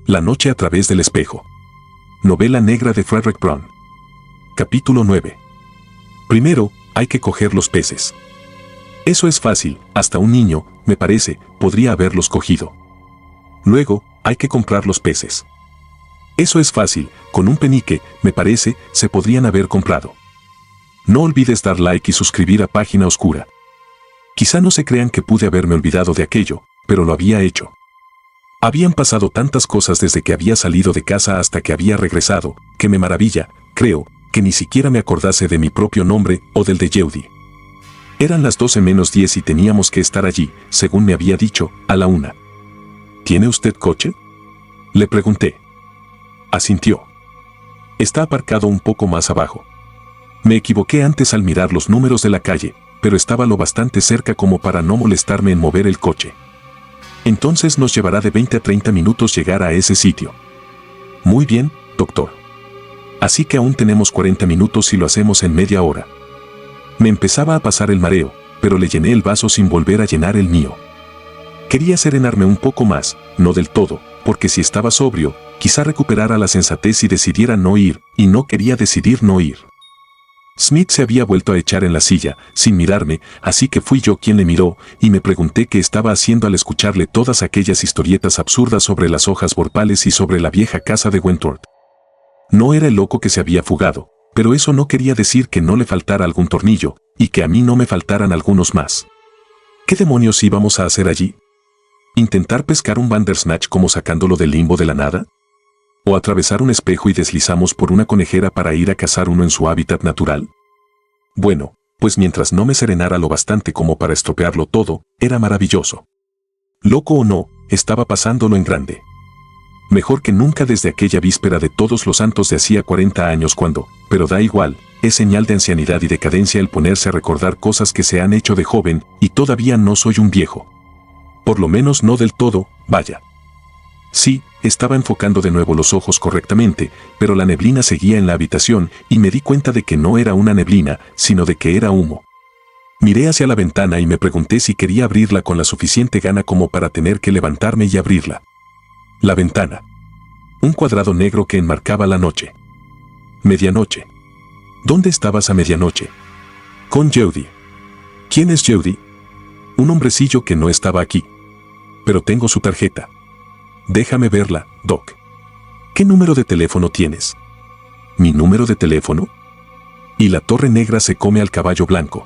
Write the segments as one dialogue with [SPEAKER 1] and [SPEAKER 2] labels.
[SPEAKER 1] La noche a través del espejo. Novela negra de Frederick Brown. Capítulo 9. Primero, hay que coger los peces. Eso es fácil, hasta un niño, me parece, podría haberlos cogido. Luego, hay que comprar los peces. Eso es fácil, con un penique, me parece, se podrían haber comprado. No olvides dar like y suscribir a Página Oscura. Quizá no se crean que pude haberme olvidado de aquello, pero lo había hecho. Habían pasado tantas cosas desde que había salido de casa hasta que había regresado, que me maravilla, creo, que ni siquiera me acordase de mi propio nombre o del de Jeudy. Eran las 12:10 y teníamos que estar allí, según me había dicho, a la 1. ¿Tiene usted coche?, le pregunté. Asintió. Está aparcado un poco más abajo. Me equivoqué antes al mirar los números de la calle, pero estaba lo bastante cerca como para no molestarme en mover el coche. Entonces nos llevará de 20 a 30 minutos llegar a ese sitio. Muy bien, doctor. Así que aún tenemos 40 minutos y lo hacemos en media hora. Me empezaba a pasar el mareo, pero le llené el vaso sin volver a llenar el mío. Quería serenarme un poco más, no del todo, porque si estaba sobrio, quizá recuperara la sensatez y decidiera no ir, y no quería decidir no ir. Smith se había vuelto a echar en la silla, sin mirarme, así que fui yo quien le miró, y me pregunté qué estaba haciendo al escucharle todas aquellas historietas absurdas sobre las hojas borpales y sobre la vieja casa de Wentworth. No era el loco que se había fugado, pero eso no quería decir que no le faltara algún tornillo, y que a mí no me faltaran algunos más. ¿Qué demonios íbamos a hacer allí? ¿Intentar pescar un Bandersnatch como sacándolo del limbo de la nada? ¿O atravesar un espejo y deslizamos por una conejera para ir a cazar uno en su hábitat natural? Bueno, pues mientras no me serenara lo bastante como para estropearlo todo, era maravilloso. Loco o no, estaba pasándolo en grande. Mejor que nunca desde aquella víspera de Todos los Santos de hacía 40 años cuando, pero da igual, es señal de ancianidad y decadencia el ponerse a recordar cosas que se han hecho de joven, y todavía no soy un viejo. Por lo menos no del todo, vaya. Sí, estaba enfocando de nuevo los ojos correctamente, pero la neblina seguía en la habitación y me di cuenta de que no era una neblina, sino de que era humo. Miré hacia la ventana y me pregunté si quería abrirla con la suficiente gana como para tener que levantarme y abrirla. La ventana. Un cuadrado negro que enmarcaba la noche. Medianoche. ¿Dónde estabas a medianoche? Con Jeudy. ¿Quién es Jeudy? Un hombrecillo que no estaba aquí. Pero tengo su tarjeta. Déjame verla, Doc. ¿Qué número de teléfono tienes? ¿Mi número de teléfono? Y la torre negra se come al caballo blanco.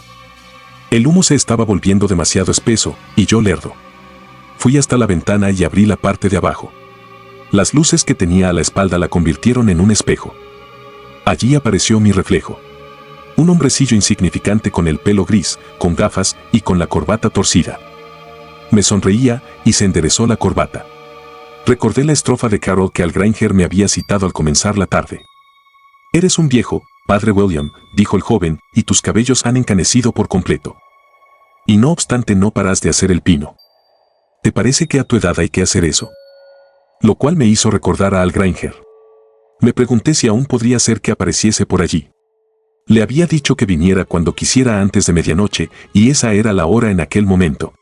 [SPEAKER 1] El humo se estaba volviendo demasiado espeso, y yo lerdo. Fui hasta la ventana y abrí la parte de abajo. Las luces que tenía a la espalda la convirtieron en un espejo. Allí apareció mi reflejo. Un hombrecillo insignificante con el pelo gris, con gafas y con la corbata torcida. Me sonreía y se enderezó la corbata. Recordé la estrofa de Carol que Al Grainger me había citado al comenzar la tarde. Eres un viejo, padre William, dijo el joven, y tus cabellos han encanecido por completo. Y no obstante no paras de hacer el pino. ¿Te parece que a tu edad hay que hacer eso? Lo cual me hizo recordar a Al Grainger. Me pregunté si aún podría ser que apareciese por allí. Le había dicho que viniera cuando quisiera antes de medianoche, y esa era la hora en aquel momento.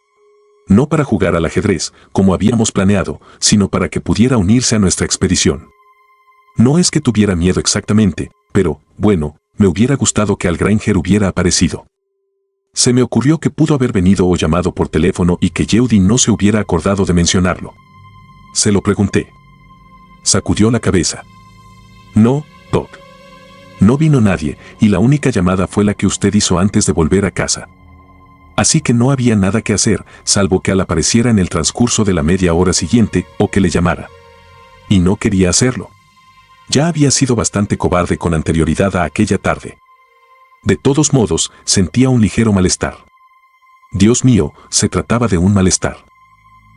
[SPEAKER 1] No para jugar al ajedrez, como habíamos planeado, sino para que pudiera unirse a nuestra expedición. No es que tuviera miedo exactamente, pero, bueno, me hubiera gustado que Al Grainger hubiera aparecido. Se me ocurrió que pudo haber venido o llamado por teléfono y que Jeudy no se hubiera acordado de mencionarlo. Se lo pregunté. Sacudió la cabeza. No, Doc. No vino nadie, y la única llamada fue la que usted hizo antes de volver a casa. Así que no había nada que hacer, salvo que Al apareciera en el transcurso de la media hora siguiente, o que le llamara. Y no quería hacerlo. Ya había sido bastante cobarde con anterioridad a aquella tarde. De todos modos, sentía un ligero malestar. Dios mío, se trataba de un malestar.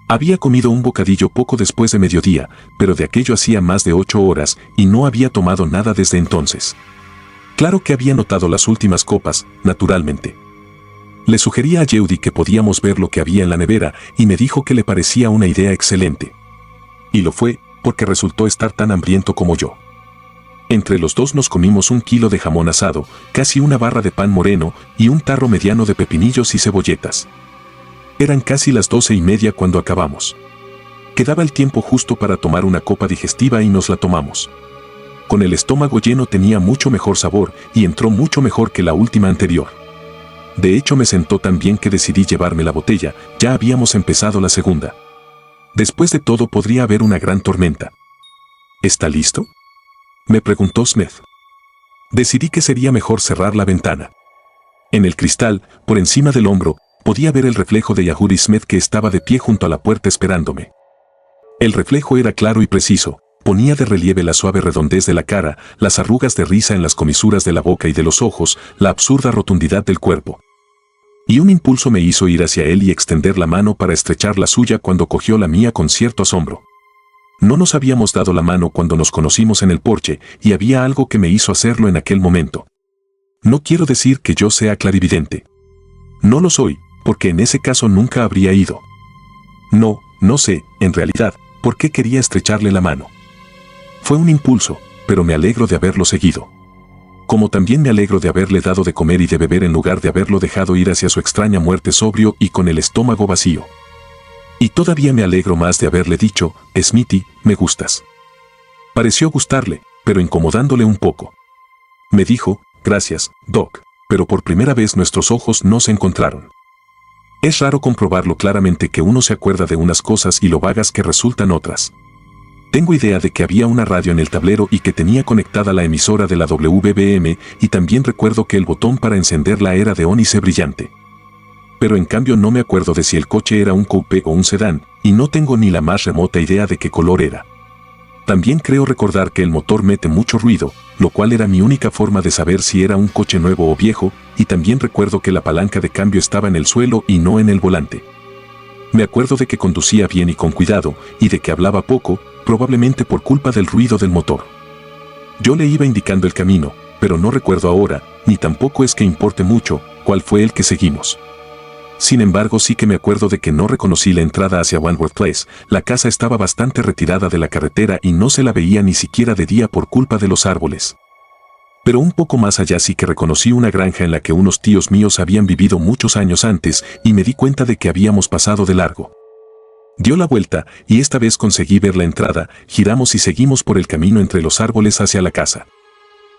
[SPEAKER 1] Había comido un bocadillo poco después de mediodía, pero de aquello hacía más de 8 horas, y no había tomado nada desde entonces. Claro que había notado las últimas copas, naturalmente. Le sugerí a Jeudy que podíamos ver lo que había en la nevera, y me dijo que le parecía una idea excelente. Y lo fue, porque resultó estar tan hambriento como yo. Entre los dos nos comimos 1 kilo de jamón asado, casi una barra de pan moreno, y un tarro mediano de pepinillos y cebolletas. Eran casi las 12:30 cuando acabamos. Quedaba el tiempo justo para tomar una copa digestiva y nos la tomamos. Con el estómago lleno tenía mucho mejor sabor y entró mucho mejor que la última anterior. De hecho me sentó tan bien que decidí llevarme la botella, ya habíamos empezado la segunda. Después de todo podría haber una gran tormenta. ¿Está listo?, me preguntó Smith. Decidí que sería mejor cerrar la ventana. En el cristal, por encima del hombro, podía ver el reflejo de Yahudi Smith que estaba de pie junto a la puerta esperándome. El reflejo era claro y preciso, ponía de relieve la suave redondez de la cara, las arrugas de risa en las comisuras de la boca y de los ojos, la absurda rotundidad del cuerpo. Y un impulso me hizo ir hacia él y extender la mano para estrechar la suya cuando cogió la mía con cierto asombro. No nos habíamos dado la mano cuando nos conocimos en el porche y había algo que me hizo hacerlo en aquel momento. No quiero decir que yo sea clarividente. No lo soy, porque en ese caso nunca habría ido. No sé, en realidad, por qué quería estrecharle la mano. Fue un impulso, pero me alegro de haberlo seguido. Como también me alegro de haberle dado de comer y de beber en lugar de haberlo dejado ir hacia su extraña muerte sobrio y con el estómago vacío. Y todavía me alegro más de haberle dicho, Smithy, me gustas. Pareció gustarle, pero incomodándole un poco. Me dijo, gracias, Doc, pero por primera vez nuestros ojos no se encontraron. Es raro comprobarlo claramente que uno se acuerda de unas cosas y lo vagas que resultan otras. Tengo idea de que había una radio en el tablero y que tenía conectada la emisora de la WBBM y también recuerdo que el botón para encenderla era de ónice brillante. Pero en cambio no me acuerdo de si el coche era un coupé o un sedán, y no tengo ni la más remota idea de qué color era. También creo recordar que el motor mete mucho ruido, lo cual era mi única forma de saber si era un coche nuevo o viejo, y también recuerdo que la palanca de cambio estaba en el suelo y no en el volante. Me acuerdo de que conducía bien y con cuidado, y de que hablaba poco, probablemente por culpa del ruido del motor. Yo le iba indicando el camino, pero no recuerdo ahora, ni tampoco es que importe mucho, cuál fue el que seguimos. Sin embargo, sí que me acuerdo de que no reconocí la entrada hacia Wentworth Place, la casa estaba bastante retirada de la carretera y no se la veía ni siquiera de día por culpa de los árboles. Pero un poco más allá sí que reconocí una granja en la que unos tíos míos habían vivido muchos años antes y me di cuenta de que habíamos pasado de largo. Dio la vuelta y esta vez conseguí ver la entrada, giramos y seguimos por el camino entre los árboles hacia la casa.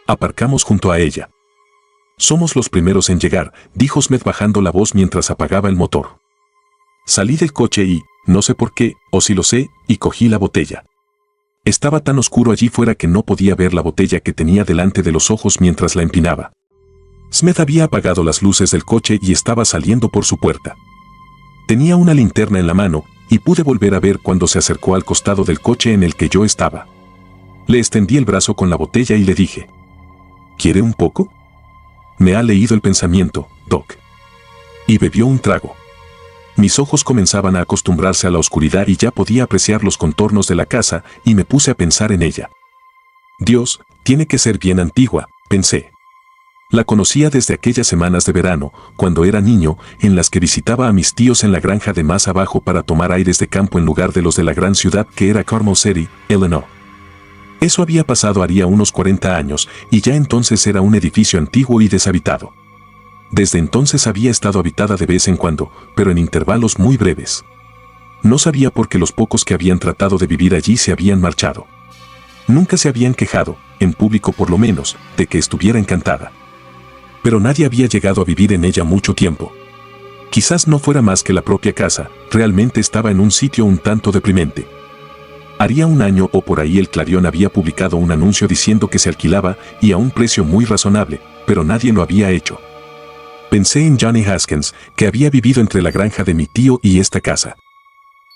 [SPEAKER 1] Aparcamos junto a ella. Somos los primeros en llegar, dijo Smith bajando la voz mientras apagaba el motor. Salí del coche y, no sé por qué, o si lo sé, y cogí la botella. Estaba tan oscuro allí fuera que no podía ver la botella que tenía delante de los ojos mientras la empinaba. Smith había apagado las luces del coche y estaba saliendo por su puerta. Tenía una linterna en la mano, y pude volver a ver cuando se acercó al costado del coche en el que yo estaba. Le extendí el brazo con la botella y le dije, ¿quiere un poco? Me ha leído el pensamiento, Doc. Y bebió un trago. Mis ojos comenzaban a acostumbrarse a la oscuridad y ya podía apreciar los contornos de la casa y me puse a pensar en ella. Dios, tiene que ser bien antigua, pensé. La conocía desde aquellas semanas de verano, cuando era niño, en las que visitaba a mis tíos en la granja de más abajo para tomar aires de campo en lugar de los de la gran ciudad que era Carmel City, Illinois. Eso había pasado haría unos 40 años, y ya entonces era un edificio antiguo y deshabitado. Desde entonces había estado habitada de vez en cuando, pero en intervalos muy breves. No sabía por qué los pocos que habían tratado de vivir allí se habían marchado. Nunca se habían quejado, en público por lo menos, de que estuviera encantada. Pero nadie había llegado a vivir en ella mucho tiempo. Quizás no fuera más que la propia casa, realmente estaba en un sitio un tanto deprimente. Haría un año o por ahí el Clarion había publicado un anuncio diciendo que se alquilaba y a un precio muy razonable, pero nadie lo había hecho. Pensé en Johnny Haskins, que había vivido entre la granja de mi tío y esta casa.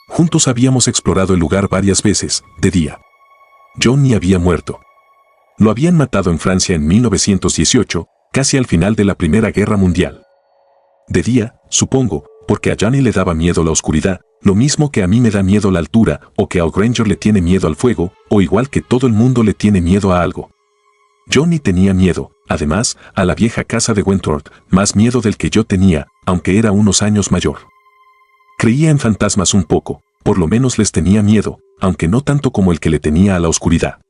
[SPEAKER 1] Juntos habíamos explorado el lugar varias veces, de día. Johnny había muerto. Lo habían matado en Francia en 1918, casi al final de la Primera Guerra Mundial. De día, supongo, porque a Johnny le daba miedo la oscuridad, lo mismo que a mí me da miedo la altura, o que Al Granger le tiene miedo al fuego, o igual que todo el mundo le tiene miedo a algo. Johnny tenía miedo, además, a la vieja casa de Wentworth, más miedo del que yo tenía, aunque era unos años mayor. Creía en fantasmas un poco, por lo menos les tenía miedo, aunque no tanto como el que le tenía a la oscuridad.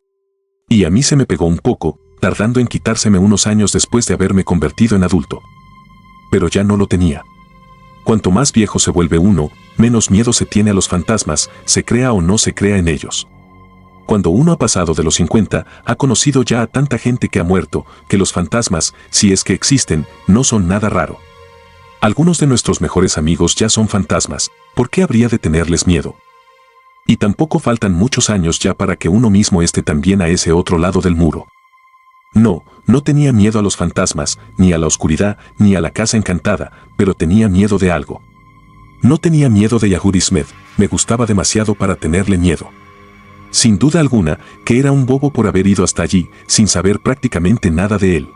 [SPEAKER 1] Y a mí se me pegó un poco, tardando en quitárseme unos años después de haberme convertido en adulto. Pero ya no lo tenía. Cuanto más viejo se vuelve uno, menos miedo se tiene a los fantasmas, se crea o no se crea en ellos. Cuando uno ha pasado de los 50, ha conocido ya a tanta gente que ha muerto, que los fantasmas, si es que existen, no son nada raro. Algunos de nuestros mejores amigos ya son fantasmas, ¿por qué habría de tenerles miedo? Y tampoco faltan muchos años ya para que uno mismo esté también a ese otro lado del muro. No, no tenía miedo a los fantasmas, ni a la oscuridad, ni a la casa encantada, pero tenía miedo de algo. No tenía miedo de Yahudi Smith, me gustaba demasiado para tenerle miedo. Sin duda alguna, que era un bobo por haber ido hasta allí, sin saber prácticamente nada de él.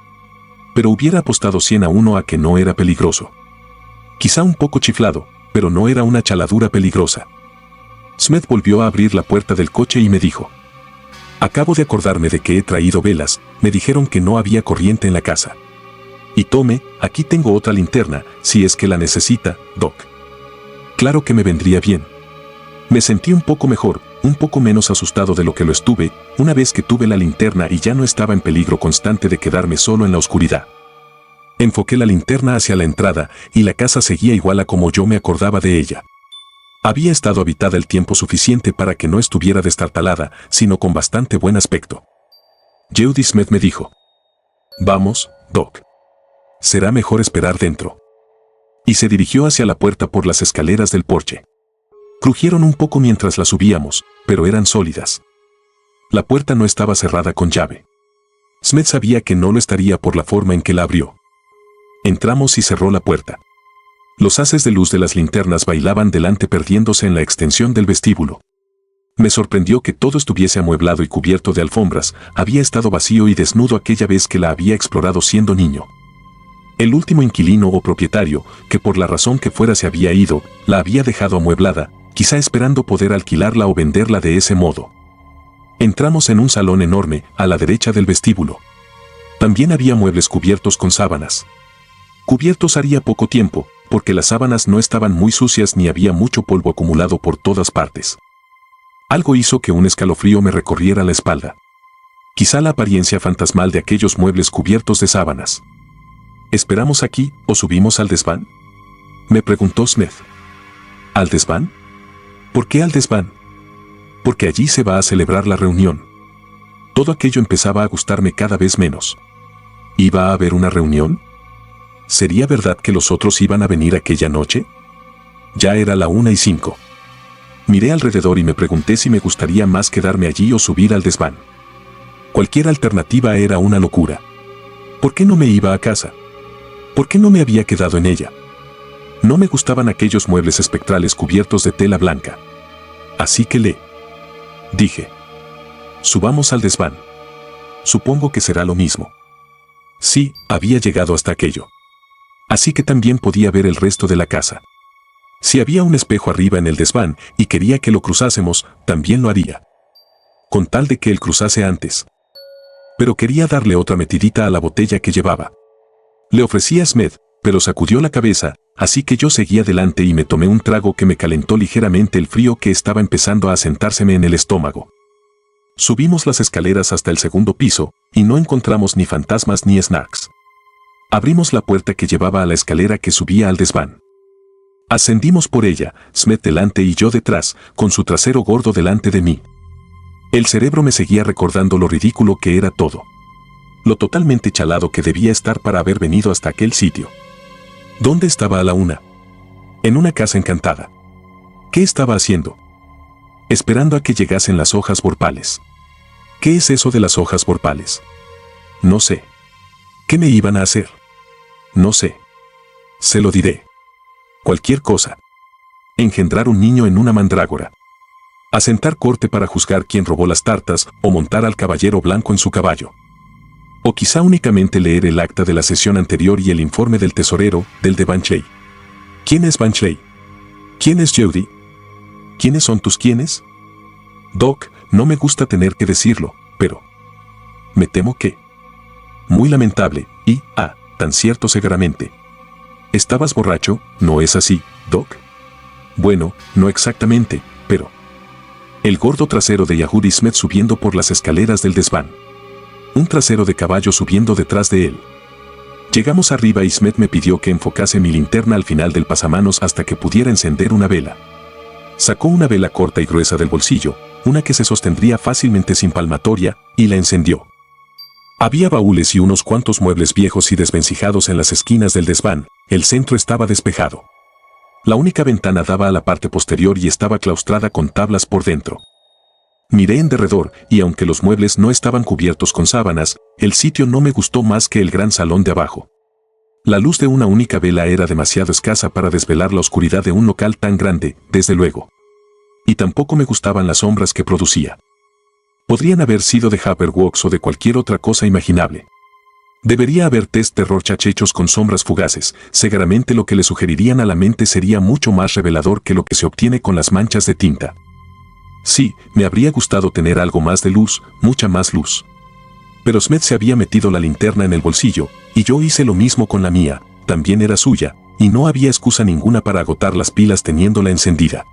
[SPEAKER 1] Pero hubiera apostado 100 a 1 a que no era peligroso. Quizá un poco chiflado, pero no era una chaladura peligrosa. Smith volvió a abrir la puerta del coche y me dijo: acabo de acordarme de que he traído velas, me dijeron que no había corriente en la casa. Y tome, aquí tengo otra linterna, si es que la necesita, Doc. Claro que me vendría bien. Me sentí un poco mejor, un poco menos asustado de lo que lo estuve, una vez que tuve la linterna y ya no estaba en peligro constante de quedarme solo en la oscuridad. Enfoqué la linterna hacia la entrada y la casa seguía igual a como yo me acordaba de ella. Había estado habitada el tiempo suficiente para que no estuviera destartalada, sino con bastante buen aspecto. Yehudi Smith me dijo: vamos, Doc. Será mejor esperar dentro. Y se dirigió hacia la puerta por las escaleras del porche. Crujieron un poco mientras la subíamos, pero eran sólidas. La puerta no estaba cerrada con llave. Smith sabía que no lo estaría por la forma en que la abrió. Entramos y cerró la puerta. Los haces de luz de las linternas bailaban delante perdiéndose en la extensión del vestíbulo. Me sorprendió que todo estuviese amueblado y cubierto de alfombras, había estado vacío y desnudo aquella vez que la había explorado siendo niño. El último inquilino o propietario, que por la razón que fuera se había ido, la había dejado amueblada, quizá esperando poder alquilarla o venderla de ese modo. Entramos en un salón enorme, a la derecha del vestíbulo. También había muebles cubiertos con sábanas. Cubiertos haría poco tiempo, porque las sábanas no estaban muy sucias ni había mucho polvo acumulado por todas partes. Algo hizo que un escalofrío me recorriera la espalda. Quizá la apariencia fantasmal de aquellos muebles cubiertos de sábanas. ¿Esperamos aquí o subimos al desván?, me preguntó Smith. ¿Al desván? ¿Por qué al desván? Porque allí se va a celebrar la reunión. Todo aquello empezaba a gustarme cada vez menos. ¿Iba a haber una reunión? ¿Sería verdad que los otros iban a venir aquella noche? Ya era la 1:05. Miré alrededor y me pregunté si me gustaría más quedarme allí o subir al desván. Cualquier alternativa era una locura. ¿Por qué no me iba a casa? ¿Por qué no me había quedado en ella? No me gustaban aquellos muebles espectrales cubiertos de tela blanca. Así que dije: subamos al desván. Supongo que será lo mismo. Sí, había llegado hasta aquello. Así que también podía ver el resto de la casa. Si había un espejo arriba en el desván y quería que lo cruzásemos, también lo haría. Con tal de que él cruzase antes. Pero quería darle otra metidita a la botella que llevaba. Le ofrecí a Smith, pero sacudió la cabeza, así que yo seguí adelante y me tomé un trago que me calentó ligeramente el frío que estaba empezando a asentárseme en el estómago. Subimos las escaleras hasta el segundo piso, y no encontramos ni fantasmas ni snacks. Abrimos la puerta que llevaba a la escalera que subía al desván. Ascendimos por ella, Smith delante y yo detrás, con su trasero gordo delante de mí. El cerebro me seguía recordando lo ridículo que era todo. Lo totalmente chalado que debía estar para haber venido hasta aquel sitio. ¿Dónde estaba a la 1? En una casa encantada. ¿Qué estaba haciendo? Esperando a que llegasen las hojas borpales. ¿Qué es eso de las hojas borpales? No sé. ¿Qué me iban a hacer? No sé. Se lo diré. Cualquier cosa. Engendrar un niño en una mandrágora. Asentar corte para juzgar quién robó las tartas o montar al caballero blanco en su caballo. O quizá únicamente leer el acta de la sesión anterior y el informe del tesorero, del de Banchley. ¿Quién es Banchley? ¿Quién es Yehudi? ¿Quiénes son tus quiénes? Doc, no me gusta tener que decirlo, pero me temo que... Muy lamentable, y, tan cierto seguramente. ¿Estabas borracho? ¿No es así, Doc? Bueno, no exactamente, pero... El gordo trasero de Yehudi Smith subiendo por las escaleras del desván. Un trasero de caballo subiendo detrás de él. Llegamos arriba y Smith me pidió que enfocase mi linterna al final del pasamanos hasta que pudiera encender una vela. Sacó una vela corta y gruesa del bolsillo, una que se sostendría fácilmente sin palmatoria, y la encendió. Había baúles y unos cuantos muebles viejos y desvencijados en las esquinas del desván. El centro estaba despejado. La única ventana daba a la parte posterior y estaba claustrada con tablas por dentro. Miré en derredor, y aunque los muebles no estaban cubiertos con sábanas, el sitio no me gustó más que el gran salón de abajo. La luz de una única vela era demasiado escasa para desvelar la oscuridad de un local tan grande, desde luego. Y tampoco me gustaban las sombras que producía. Podrían haber sido de Haberworks o de cualquier otra cosa imaginable. Debería haber test de Rorschach hechos con sombras fugaces. Seguramente lo que le sugerirían a la mente sería mucho más revelador que lo que se obtiene con las manchas de tinta. Sí, me habría gustado tener algo más de luz, mucha más luz. Pero Smith se había metido la linterna en el bolsillo, y yo hice lo mismo con la mía, también era suya, y no había excusa ninguna para agotar las pilas teniéndola encendida.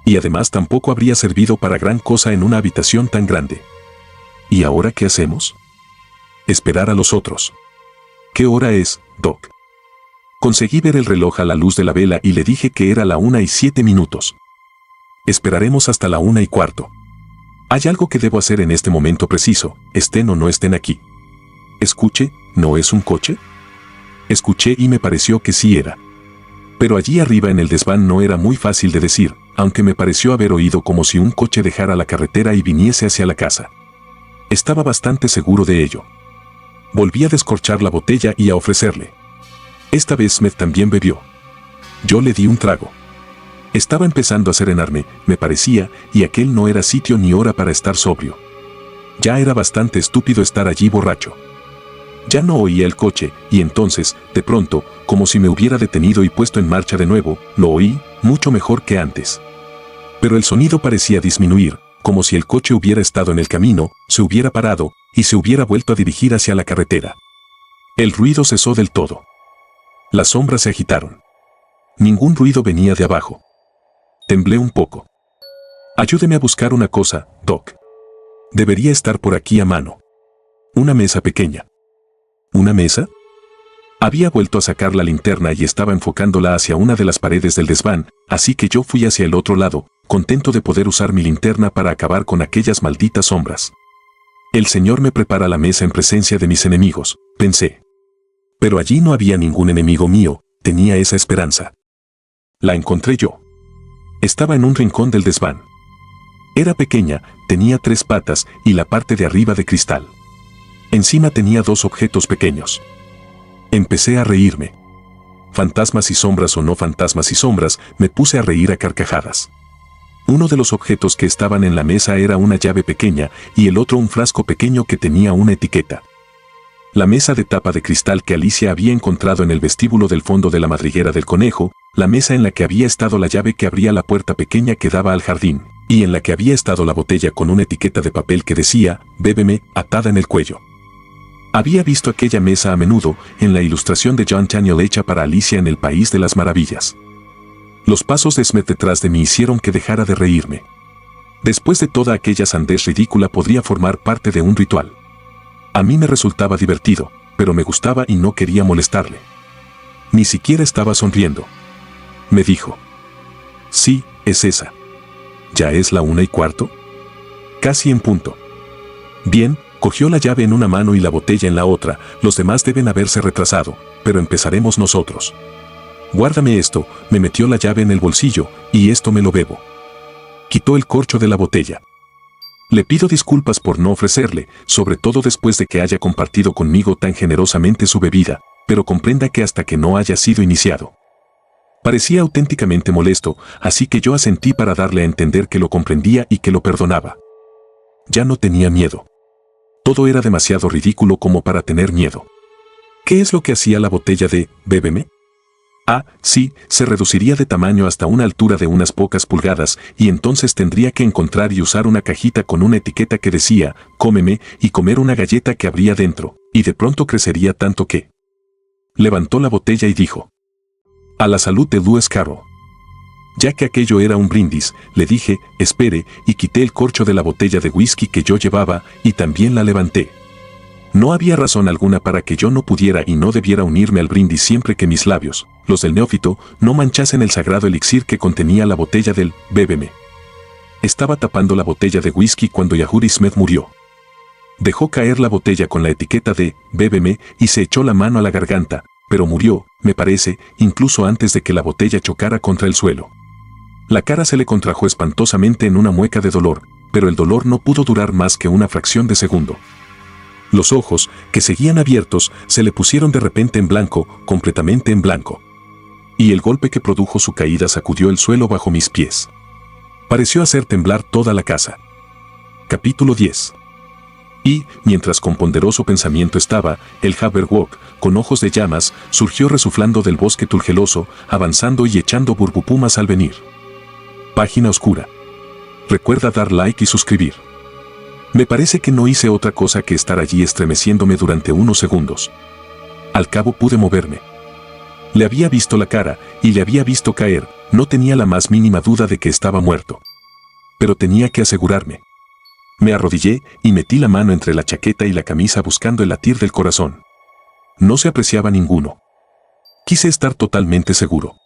[SPEAKER 1] Y además tampoco habría servido para gran cosa en una habitación tan grande. ¿Y ahora qué hacemos? Esperar a los otros. ¿Qué hora es, Doc? Conseguí ver el reloj a la luz de la vela y le dije que era la 1:07. Esperaremos hasta la 1:15. Hay algo que debo hacer en este momento preciso, estén o no estén aquí. Escuche, ¿no es un coche? Escuché y me pareció que sí era. Pero allí arriba en el desván no era muy fácil de decir, aunque me pareció haber oído como si un coche dejara la carretera y viniese hacia la casa. Estaba bastante seguro de ello. Volví a descorchar la botella y a ofrecerle. Esta vez Smith también bebió. Yo le di un trago. Estaba empezando a serenarme, me parecía, y aquel no era sitio ni hora para estar sobrio. Ya era bastante estúpido estar allí borracho. Ya no oía el coche, y entonces, de pronto, como si me hubiera detenido y puesto en marcha de nuevo, lo oí, mucho mejor que antes. Pero el sonido parecía disminuir, como si el coche hubiera estado en el camino, se hubiera parado, y se hubiera vuelto a dirigir hacia la carretera. El ruido cesó del todo. Las sombras se agitaron. Ningún ruido venía de abajo. Temblé un poco. Ayúdeme a buscar una cosa, Doc. Debería estar por aquí a mano. Una mesa pequeña. ¿Una mesa? Había vuelto a sacar la linterna y estaba enfocándola hacia una de las paredes del desván, así que yo fui hacia el otro lado, contento de poder usar mi linterna para acabar con aquellas malditas sombras. El Señor me prepara la mesa en presencia de mis enemigos, pensé. Pero allí no había ningún enemigo mío, tenía esa esperanza. La encontré yo. Estaba en un rincón del desván. Era pequeña, tenía 3 patas y la parte de arriba de cristal. Encima tenía 2 objetos pequeños. Empecé a reírme. Fantasmas y sombras o no fantasmas y sombras, me puse a reír a carcajadas. Uno de los objetos que estaban en la mesa era una llave pequeña y el otro un frasco pequeño que tenía una etiqueta. La mesa de tapa de cristal que Alicia había encontrado en el vestíbulo del fondo de la madriguera del conejo, la mesa en la que había estado la llave que abría la puerta pequeña que daba al jardín, y en la que había estado la botella con una etiqueta de papel que decía, bébeme, atada en el cuello. Había visto aquella mesa a menudo, en la ilustración de John Daniel hecha para Alicia en el País de las Maravillas. Los pasos de Smith detrás de mí hicieron que dejara de reírme. Después de toda aquella sandez ridícula podría formar parte de un ritual. A mí me resultaba divertido, pero me gustaba y no quería molestarle. Ni siquiera estaba sonriendo. Me dijo. Sí, es esa. ¿Ya es la 1:15? Casi en punto. Bien, cogió la llave en una mano y la botella en la otra, los demás deben haberse retrasado, pero empezaremos nosotros. Guárdame esto, me metió la llave en el bolsillo, y esto me lo bebo. Quitó el corcho de la botella. Le pido disculpas por no ofrecerle, sobre todo después de que haya compartido conmigo tan generosamente su bebida, pero comprenda que hasta que no haya sido iniciado. Parecía auténticamente molesto, así que yo asentí para darle a entender que lo comprendía y que lo perdonaba. Ya no tenía miedo. Todo era demasiado ridículo como para tener miedo. ¿Qué es lo que hacía la botella de «bébeme»? Ah, sí, se reduciría de tamaño hasta una altura de unas pocas pulgadas, y entonces tendría que encontrar y usar una cajita con una etiqueta que decía, cómeme, y comer una galleta que habría dentro, y de pronto crecería tanto que... Levantó la botella y dijo, «A la salud de Lewis Carroll». Ya que aquello era un brindis, le dije, espere, y quité el corcho de la botella de whisky que yo llevaba, y también la levanté. No había razón alguna para que yo no pudiera y no debiera unirme al brindis siempre que mis labios, los del neófito, no manchasen el sagrado elixir que contenía la botella del Bébeme. Estaba tapando la botella de whisky cuando Yahudi Smith murió. Dejó caer la botella con la etiqueta de Bébeme y se echó la mano a la garganta, pero murió, me parece, incluso antes de que la botella chocara contra el suelo. La cara se le contrajo espantosamente en una mueca de dolor, pero el dolor no pudo durar más que una fracción de segundo. Los ojos, que seguían abiertos, se le pusieron de repente en blanco, completamente en blanco. Y el golpe que produjo su caída sacudió el suelo bajo mis pies. Pareció hacer temblar toda la casa. Capítulo 10. Y, mientras con ponderoso pensamiento estaba, el Jabberwock, con ojos de llamas, surgió resuflando del bosque tulgeloso, avanzando y echando burbupumas al venir. Página oscura. Recuerda dar like y suscribir. Me parece que no hice otra cosa que estar allí estremeciéndome durante unos segundos. Al cabo pude moverme. Le había visto la cara y le había visto caer, no tenía la más mínima duda de que estaba muerto. Pero tenía que asegurarme. Me arrodillé y metí la mano entre la chaqueta y la camisa buscando el latir del corazón. No se apreciaba ninguno. Quise estar totalmente seguro.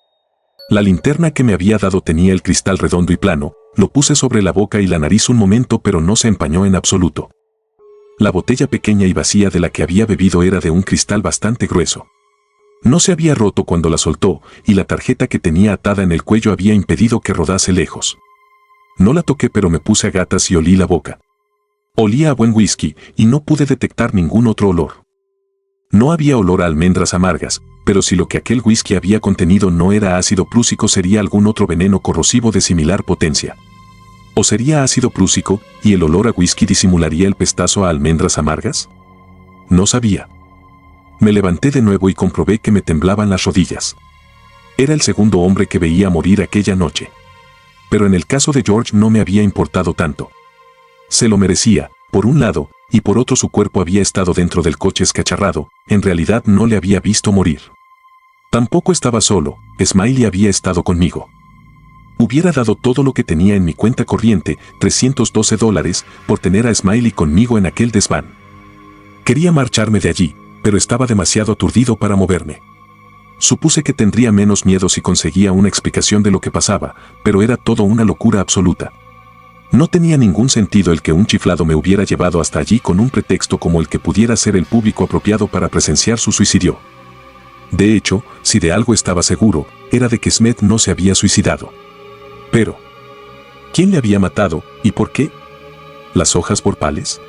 [SPEAKER 1] La linterna que me había dado tenía el cristal redondo y plano, lo puse sobre la boca y la nariz un momento pero no se empañó en absoluto. La botella pequeña y vacía de la que había bebido era de un cristal bastante grueso. No se había roto cuando la soltó y la tarjeta que tenía atada en el cuello había impedido que rodase lejos. No la toqué pero me puse a gatas y olí la boca. Olía a buen whisky y no pude detectar ningún otro olor. No había olor a almendras amargas, pero si lo que aquel whisky había contenido no era ácido prúsico sería algún otro veneno corrosivo de similar potencia. ¿O sería ácido prúsico y el olor a whisky disimularía el pestazo a almendras amargas? No sabía. Me levanté de nuevo y comprobé que me temblaban las rodillas. Era el segundo hombre que veía morir aquella noche. Pero en el caso de George no me había importado tanto. Se lo merecía, por un lado, y por otro su cuerpo había estado dentro del coche escacharrado, en realidad no le había visto morir. Tampoco estaba solo, Smiley había estado conmigo. Hubiera dado todo lo que tenía en mi cuenta corriente, $312, por tener a Smiley conmigo en aquel desván. Quería marcharme de allí, pero estaba demasiado aturdido para moverme. Supuse que tendría menos miedo si conseguía una explicación de lo que pasaba, pero era todo una locura absoluta. No tenía ningún sentido el que un chiflado me hubiera llevado hasta allí con un pretexto como el que pudiera ser el público apropiado para presenciar su suicidio. De hecho, si de algo estaba seguro, era de que Smith no se había suicidado. Pero, ¿quién le había matado y por qué? ¿Las hojas borpales?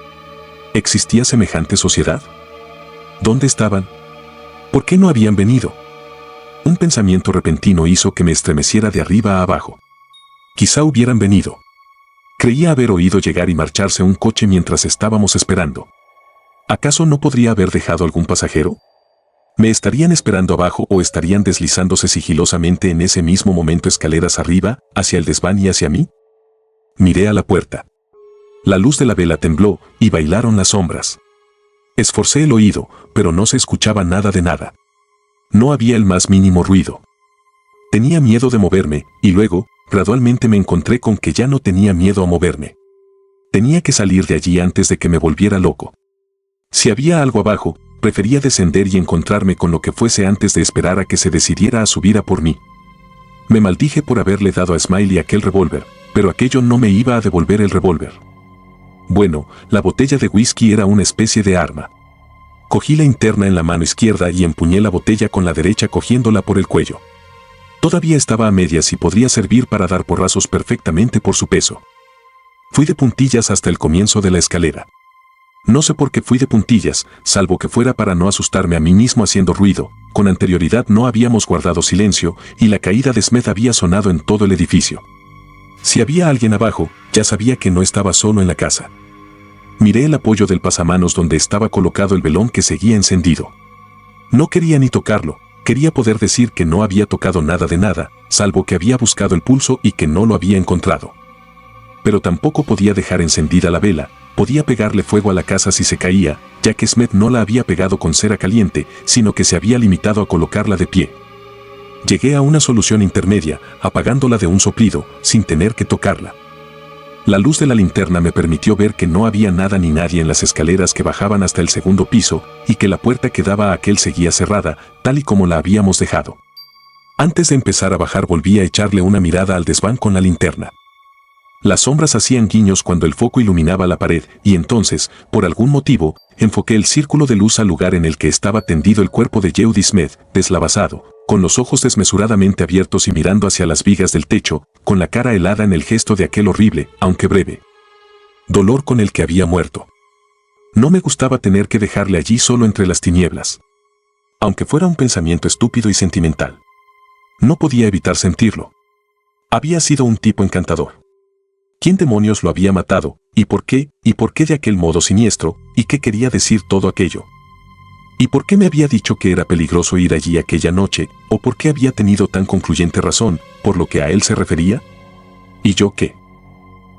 [SPEAKER 1] ¿Existía semejante sociedad? ¿Dónde estaban? ¿Por qué no habían venido? Un pensamiento repentino hizo que me estremeciera de arriba a abajo. Quizá hubieran venido. Creía haber oído llegar y marcharse un coche mientras estábamos esperando. ¿Acaso no podría haber dejado algún pasajero? ¿Me estarían esperando abajo o estarían deslizándose sigilosamente en ese mismo momento escaleras arriba, hacia el desván y hacia mí? Miré a la puerta. La luz de la vela tembló y bailaron las sombras. Esforcé el oído, pero no se escuchaba nada de nada. No había el más mínimo ruido. Tenía miedo de moverme, y luego, gradualmente me encontré con que ya no tenía miedo a moverme. Tenía que salir de allí antes de que me volviera loco. Si había algo abajo, prefería descender y encontrarme con lo que fuese antes de esperar a que se decidiera a subir a por mí. Me maldije por haberle dado a Smiley aquel revólver, pero aquello no me iba a devolver el revólver. Bueno, la botella de whisky era una especie de arma. Cogí la linterna en la mano izquierda y empuñé la botella con la derecha cogiéndola por el cuello. Todavía estaba a medias y podría servir para dar porrazos perfectamente por su peso. Fui de puntillas hasta el comienzo de la escalera. No sé por qué fui de puntillas, salvo que fuera para no asustarme a mí mismo haciendo ruido. Con anterioridad no habíamos guardado silencio y la caída de Smith había sonado en todo el edificio. Si había alguien abajo, ya sabía que no estaba solo en la casa. Miré el apoyo del pasamanos donde estaba colocado el velón que seguía encendido. No quería ni tocarlo. Quería poder decir que no había tocado nada de nada, salvo que había buscado el pulso y que no lo había encontrado. Pero tampoco podía dejar encendida la vela, podía pegarle fuego a la casa si se caía, ya que Smith no la había pegado con cera caliente, sino que se había limitado a colocarla de pie. Llegué a una solución intermedia, apagándola de un soplido, sin tener que tocarla. La luz de la linterna me permitió ver que no había nada ni nadie en las escaleras que bajaban hasta el segundo piso y que la puerta que daba a aquel seguía cerrada, tal y como la habíamos dejado. Antes de empezar a bajar volví a echarle una mirada al desván con la linterna. Las sombras hacían guiños cuando el foco iluminaba la pared y entonces, por algún motivo, enfoqué el círculo de luz al lugar en el que estaba tendido el cuerpo de Jeudy Smith, deslavazado, con los ojos desmesuradamente abiertos y mirando hacia las vigas del techo, con la cara helada en el gesto de aquel horrible, aunque breve, dolor con el que había muerto. No me gustaba tener que dejarle allí solo entre las tinieblas. Aunque fuera un pensamiento estúpido y sentimental. No podía evitar sentirlo. Había sido un tipo encantador. ¿Quién demonios lo había matado? ¿Y por qué? ¿Y por qué de aquel modo siniestro? ¿Y qué quería decir todo aquello? ¿Y por qué me había dicho que era peligroso ir allí aquella noche? ¿O por qué había tenido tan concluyente razón por lo que a él se refería? ¿Y yo qué?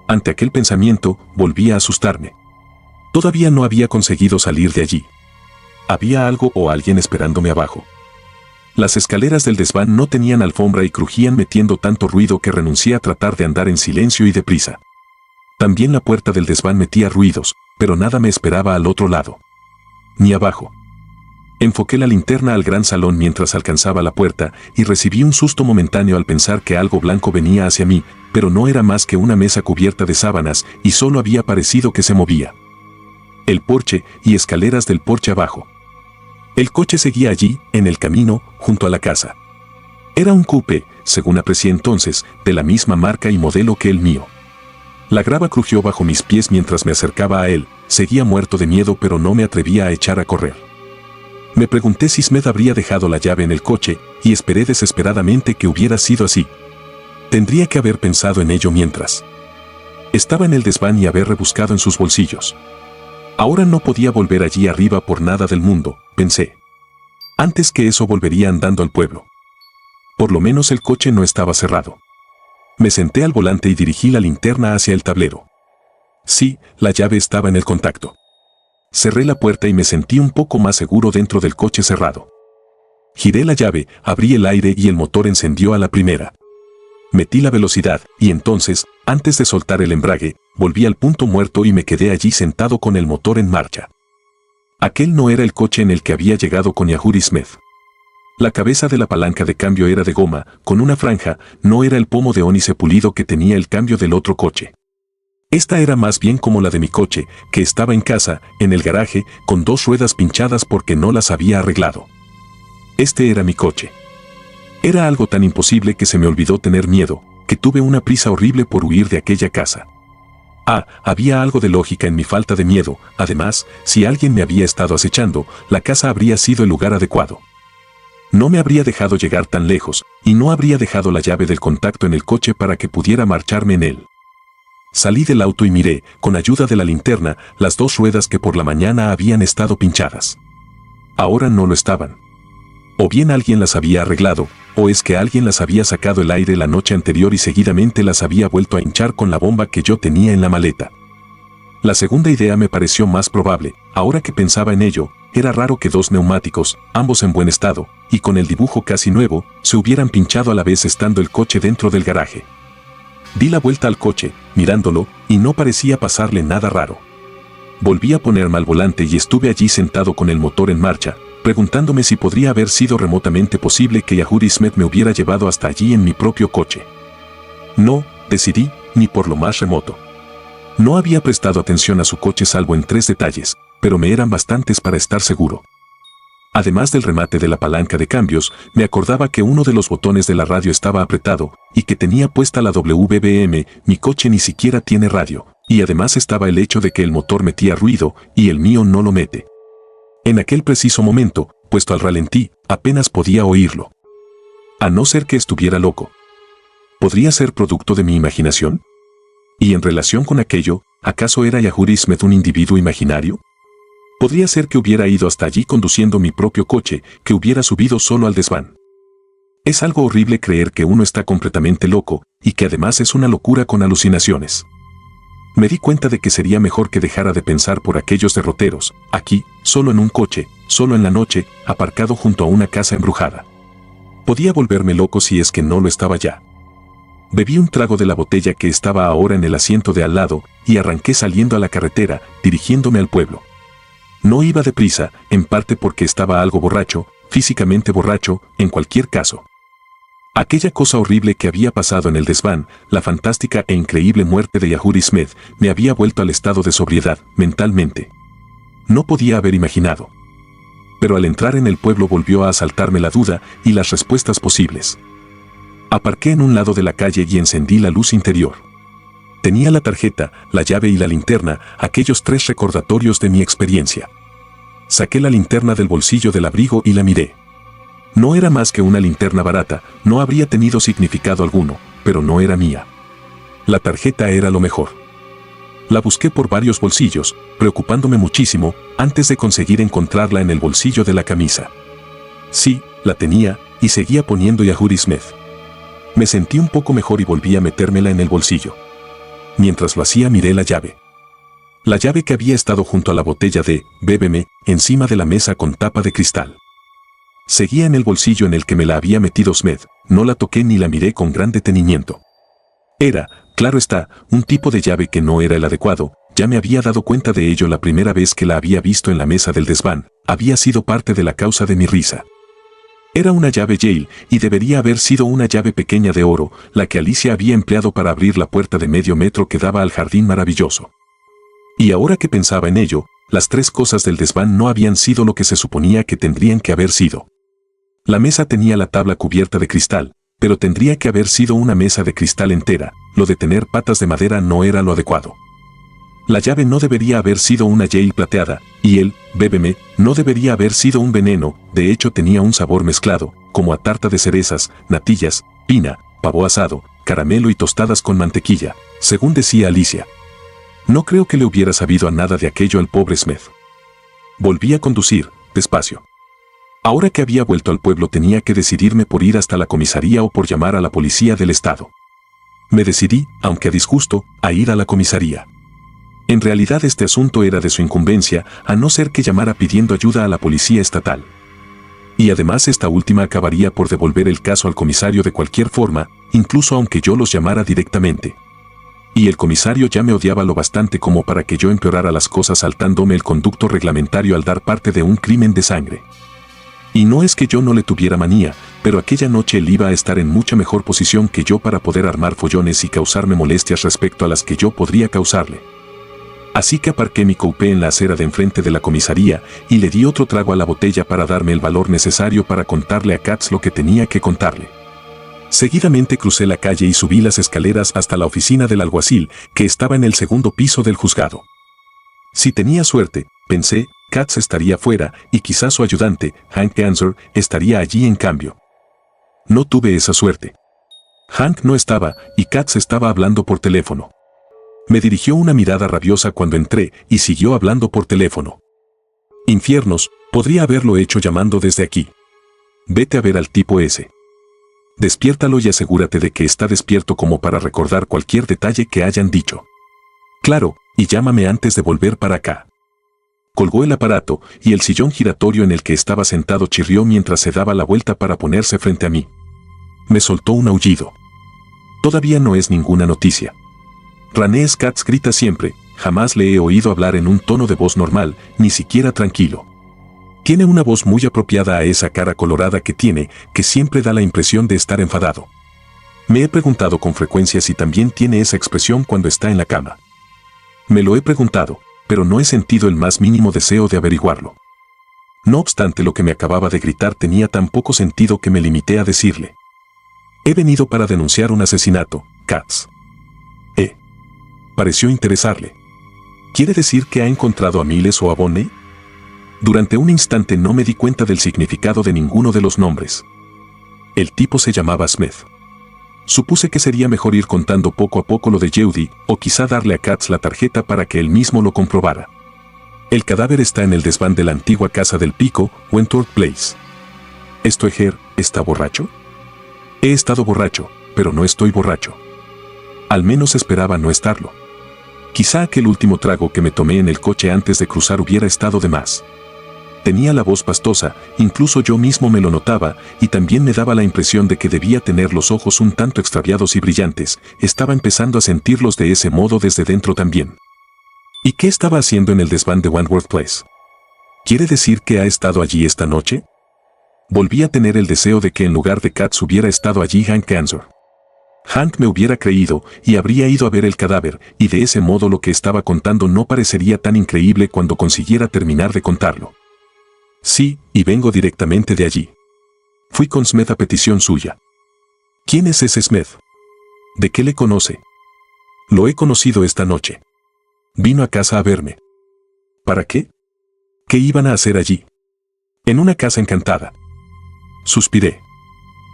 [SPEAKER 1] Ante aquel pensamiento, volví a asustarme. Todavía no había conseguido salir de allí. Había algo o alguien esperándome abajo. Las escaleras del desván no tenían alfombra y crujían metiendo tanto ruido que renuncié a tratar de andar en silencio y deprisa. También la puerta del desván metía ruidos, pero nada me esperaba al otro lado. Ni abajo. Enfoqué la linterna al gran salón mientras alcanzaba la puerta y recibí un susto momentáneo al pensar que algo blanco venía hacia mí, pero no era más que una mesa cubierta de sábanas y solo había parecido que se movía. El porche y escaleras del porche abajo. El coche seguía allí, en el camino, junto a la casa. Era un coupé, según aprecié entonces, de la misma marca y modelo que el mío. La grava crujió bajo mis pies mientras me acercaba a él, seguía muerto de miedo pero no me atrevía a echar a correr. Me pregunté si Smith habría dejado la llave en el coche y esperé desesperadamente que hubiera sido así. Tendría que haber pensado en ello mientras estaba en el desván y haber rebuscado en sus bolsillos. Ahora no podía volver allí arriba por nada del mundo, pensé. Antes que eso volvería andando al pueblo. Por lo menos el coche no estaba cerrado. Me senté al volante y dirigí la linterna hacia el tablero. Sí, la llave estaba en el contacto. Cerré la puerta y me sentí un poco más seguro dentro del coche cerrado. Giré la llave, abrí el aire y el motor encendió a la primera. Metí la velocidad y entonces, antes de soltar el embrague, volví al punto muerto y me quedé allí sentado con el motor en marcha. Aquel no era el coche en el que había llegado con Yahudi Smith. La cabeza de la palanca de cambio era de goma, con una franja, no era el pomo de ónice pulido que tenía el cambio del otro coche. Esta era más bien como la de mi coche, que estaba en casa, en el garaje, con dos ruedas pinchadas porque no las había arreglado. Este era mi coche. Era algo tan imposible que se me olvidó tener miedo, que tuve una prisa horrible por huir de aquella casa. Había algo de lógica en mi falta de miedo, además, si alguien me había estado acechando, la casa habría sido el lugar adecuado. No me habría dejado llegar tan lejos, y no habría dejado la llave del contacto en el coche para que pudiera marcharme en él. Salí del auto y miré, con ayuda de la linterna, las dos ruedas que por la mañana habían estado pinchadas. Ahora no lo estaban. O bien alguien las había arreglado, o es que alguien las había sacado el aire la noche anterior y seguidamente las había vuelto a hinchar con la bomba que yo tenía en la maleta. La segunda idea me pareció más probable. Ahora que pensaba en ello, era raro que dos neumáticos, ambos en buen estado, y con el dibujo casi nuevo, se hubieran pinchado a la vez estando el coche dentro del garaje. Di la vuelta al coche, mirándolo, y no parecía pasarle nada raro. Volví a ponerme al volante y estuve allí sentado con el motor en marcha, preguntándome si podría haber sido remotamente posible que Yahudi Smith me hubiera llevado hasta allí en mi propio coche. No, decidí, ni por lo más remoto. No había prestado atención a su coche salvo en 3 detalles, pero me eran bastantes para estar seguro. Además del remate de la palanca de cambios, me acordaba que uno de los botones de la radio estaba apretado y que tenía puesta la WBM, mi coche ni siquiera tiene radio, y además estaba el hecho de que el motor metía ruido y el mío no lo mete. En aquel preciso momento, puesto al ralentí, apenas podía oírlo. A no ser que estuviera loco. ¿Podría ser producto de mi imaginación? Y en relación con aquello, ¿acaso era Yahudi Smith un individuo imaginario? Podría ser que hubiera ido hasta allí conduciendo mi propio coche, que hubiera subido solo al desván. Es algo horrible creer que uno está completamente loco, y que además es una locura con alucinaciones. Me di cuenta de que sería mejor que dejara de pensar por aquellos derroteros, aquí, solo en un coche, solo en la noche, aparcado junto a una casa embrujada. Podía volverme loco si es que no lo estaba ya. Bebí un trago de la botella que estaba ahora en el asiento de al lado y arranqué saliendo a la carretera, dirigiéndome al pueblo. No iba deprisa, en parte porque estaba algo borracho, físicamente borracho, en cualquier caso. Aquella cosa horrible que había pasado en el desván, la fantástica e increíble muerte de Yahudi Smith, me había vuelto al estado de sobriedad, mentalmente. No podía haber imaginado. Pero al entrar en el pueblo volvió a asaltarme la duda y las respuestas posibles. Aparqué en un lado de la calle y encendí la luz interior. Tenía la tarjeta, la llave y la linterna, aquellos 3 recordatorios de mi experiencia. Saqué la linterna del bolsillo del abrigo y la miré. No era más que una linterna barata, no habría tenido significado alguno, pero no era mía. La tarjeta era lo mejor. La busqué por varios bolsillos, preocupándome muchísimo, antes de conseguir encontrarla en el bolsillo de la camisa. Sí, la tenía, y seguía poniendo Yahudi Smith. Me sentí un poco mejor y volví a metérmela en el bolsillo. Mientras lo hacía miré la llave. La llave que había estado junto a la botella de Bébeme, encima de la mesa con tapa de cristal. Seguía en el bolsillo en el que me la había metido Smith, no la toqué ni la miré con gran detenimiento. Era, claro está, un tipo de llave que no era el adecuado, ya me había dado cuenta de ello la primera vez que la había visto en la mesa del desván, había sido parte de la causa de mi risa. Era una llave Yale y debería haber sido una llave pequeña de oro, la que Alicia había empleado para abrir la puerta de medio metro que daba al jardín maravilloso. Y ahora que pensaba en ello, las 3 cosas del desván no habían sido lo que se suponía que tendrían que haber sido. La mesa tenía la tabla cubierta de cristal, pero tendría que haber sido una mesa de cristal entera, lo de tener patas de madera no era lo adecuado. La llave no debería haber sido una Yale plateada, y el Bébeme no debería haber sido un veneno, de hecho tenía un sabor mezclado, como a tarta de cerezas, natillas, pina, pavo asado, caramelo y tostadas con mantequilla, según decía Alicia. No creo que le hubiera sabido a nada de aquello al pobre Smith. Volví a conducir, despacio. Ahora que había vuelto al pueblo tenía que decidirme por ir hasta la comisaría o por llamar a la policía del estado. Me decidí, aunque a disgusto, a ir a la comisaría. En realidad este asunto era de su incumbencia, a no ser que llamara pidiendo ayuda a la policía estatal. Y además esta última acabaría por devolver el caso al comisario de cualquier forma, incluso aunque yo los llamara directamente. Y el comisario ya me odiaba lo bastante como para que yo empeorara las cosas saltándome el conducto reglamentario al dar parte de un crimen de sangre. Y no es que yo no le tuviera manía, pero aquella noche él iba a estar en mucha mejor posición que yo para poder armar follones y causarme molestias respecto a las que yo podría causarle. Así que aparqué mi coupé en la acera de enfrente de la comisaría y le di otro trago a la botella para darme el valor necesario para contarle a Katz lo que tenía que contarle. Seguidamente crucé la calle y subí las escaleras hasta la oficina del alguacil, que estaba en el 2º piso del juzgado. Si tenía suerte, pensé, Katz estaría fuera y quizás su ayudante, Hank Ganser, estaría allí en cambio. No tuve esa suerte. Hank no estaba y Katz estaba hablando por teléfono. Me dirigió una mirada rabiosa cuando entré y siguió hablando por teléfono. Infiernos, podría haberlo hecho llamando desde aquí. Vete a ver al tipo ese. Despiértalo y asegúrate de que está despierto como para recordar cualquier detalle que hayan dicho. Claro, y llámame antes de volver para acá. Colgó el aparato y el sillón giratorio en el que estaba sentado chirrió mientras se daba la vuelta para ponerse frente a mí. Me soltó un aullido. Todavía no es ninguna noticia. René Katz grita siempre, jamás le he oído hablar en un tono de voz normal, ni siquiera tranquilo. Tiene una voz muy apropiada a esa cara colorada que tiene, que siempre da la impresión de estar enfadado. Me he preguntado con frecuencia si también tiene esa expresión cuando está en la cama. Me lo he preguntado, pero no he sentido el más mínimo deseo de averiguarlo. No obstante, lo que me acababa de gritar tenía tan poco sentido que me limité a decirle: he venido para denunciar un asesinato, Katz. Pareció interesarle. ¿Quiere decir que ha encontrado a Miles o a Bonnie? Durante un instante no me di cuenta del significado de ninguno de los nombres. El tipo se llamaba Smith. Supuse que sería mejor ir contando poco a poco lo de Yehudi, o quizá darle a Katz la tarjeta para que él mismo lo comprobara. El cadáver está en el desván de la antigua casa del Pico, Wentworth Place. ¿Stoeger está borracho? He estado borracho, pero no estoy borracho. Al menos esperaba no estarlo. Quizá aquel último trago que me tomé en el coche antes de cruzar hubiera estado de más. Tenía la voz pastosa, incluso yo mismo me lo notaba, y también me daba la impresión de que debía tener los ojos un tanto extraviados y brillantes. Estaba empezando a sentirlos de ese modo desde dentro también. ¿Y qué estaba haciendo en el desván de Wentworth Place? ¿Quiere decir que ha estado allí esta noche? Volví a tener el deseo de que en lugar de Katz hubiera estado allí Hank Ganser. Hank me hubiera creído y habría ido a ver el cadáver, y de ese modo lo que estaba contando no parecería tan increíble cuando consiguiera terminar de contarlo. Sí, y vengo directamente de allí. Fui con Smith a petición suya. ¿Quién es ese Smith? ¿De qué le conoce? Lo he conocido esta noche. Vino a casa a verme. ¿Para qué? ¿Qué iban a hacer allí? En una casa encantada. Suspiré.